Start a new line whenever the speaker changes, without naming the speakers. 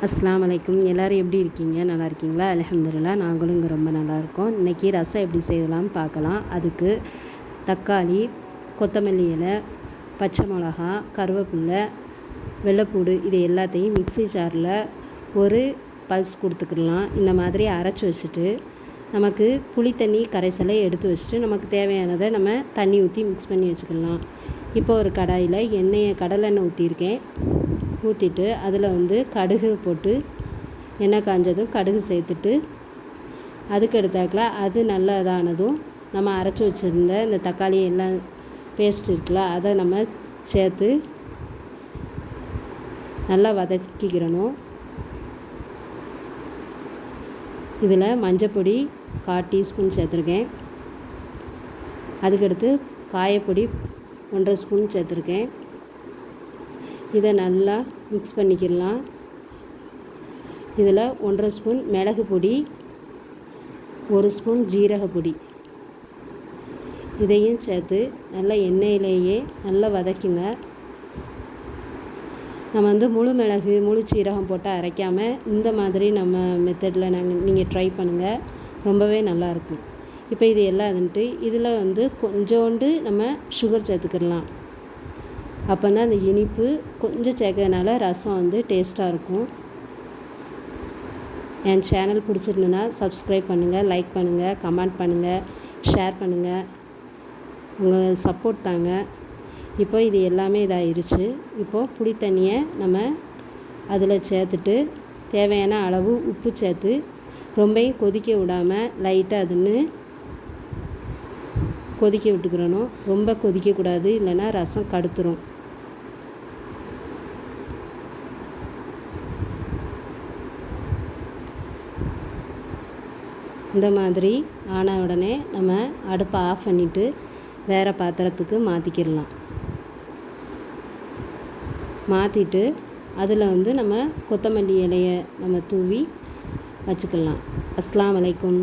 அஸ்ஸலாமு அலைக்கும். எல்லோரும் எப்படி இருக்கீங்க? நல்லா இருக்கீங்களா? அல்ஹம்துலில்லாஹ் நாங்களும் இங்கே ரொம்ப நல்லாயிருக்கோம். இன்றைக்கி ரசம் எப்படி செய்யலாம்னு பார்க்கலாம். அதுக்கு தக்காளி, கொத்தமல்லி இலை, பச்சை மிளகா, கருவேப்பிலை, வெள்ளைப்பூடு இது எல்லாத்தையும் மிக்ஸி ஜாரில் ஒரு பல்ஸ் கொடுத்துக்கிடலாம். இந்த மாதிரி அரைச்சி வச்சுட்டு நமக்கு புளி தண்ணி கரைசலை எடுத்து வச்சுட்டு நமக்கு தேவையானதை நம்ம தண்ணி ஊற்றி மிக்ஸ் பண்ணி வச்சுக்கலாம். இப்போ ஒரு கடாயில் கடலெண்ணெய் ஊற்றியிருக்கேன். ஊற்றிட்டு அதில் கடுகு போட்டு எண்ணெய் காஞ்சதும் கடுகு சேர்த்துட்டு அதுக்கு எடுத்தாக்கில் அது நல்லா இதானதும் நம்ம அரைச்சி வச்சுருந்த இந்த தக்காளி எல்லாம் பேஸ்ட் இருக்குல்ல அதை நம்ம சேர்த்து நல்லா வதக்கிக்கிறணும். இதில் மஞ்சப்பொடி 1/4 டீஸ்பூன் சேர்த்துருக்கேன். அதுக்கடுத்து காயப்பொடி 1.5 ஸ்பூன் சேர்த்துருக்கேன். இதை நல்லா மிக்ஸ் பண்ணிக்கிடலாம். இதில் 1.5 ஸ்பூன் மிளகு பொடி, 1 ஸ்பூன் ஜீரகப்பொடி இதையும் சேர்த்து நல்லா எண்ணெயிலேயே நல்லா வதக்குங்க. நம்ம முழு மிளகு முழு சீரகம் போட்டு அரைக்காமல் இந்த மாதிரி நம்ம மெத்தடில் நீங்கள் ட்ரை பண்ணுங்கள், ரொம்பவே நல்லாயிருக்கும். இப்போ இது எல்லாம் இதில் கொஞ்சோண்டு நம்ம சுகர் சேர்த்துக்கிடலாம். அப்போ தான் அந்த இனிப்பு கொஞ்சம் சேர்க்கறதுனால ரசம் டேஸ்ட்டாக இருக்கும். என் சேனல் பிடிச்சிருந்துன்னா சப்ஸ்கிரைப் பண்ணுங்கள், லைக் பண்ணுங்கள், கமெண்ட் பண்ணுங்கள், ஷேர் பண்ணுங்கள். உங்கள் சப்போர்ட் தாங்க. இப்போ இது எல்லாமே இதாகிருச்சு. இப்போது புளி தண்ணியை நம்ம அதில் சேர்த்துட்டு தேவையான அளவு உப்பு சேர்த்து ரொம்பவும் கொதிக்க விடாமல் லைட்டாக கொதிக்க விட்டுக்கிறணும். ரொம்ப கொதிக்கக்கூடாது, இல்லைன்னா ரசம் கடுத்துரும். இந்த மாதிரி ஆன உடனே நம்ம அடுப்பை ஆஃப் பண்ணிவிட்டு வேறு பாத்திரத்துக்கு மாற்றிக்கிடலாம். மாற்றிட்டு அதில் நம்ம கொத்தமல்லி இலையை நம்ம தூவி வச்சுக்கலாம். அஸ்ஸலாமு அலைக்கும்.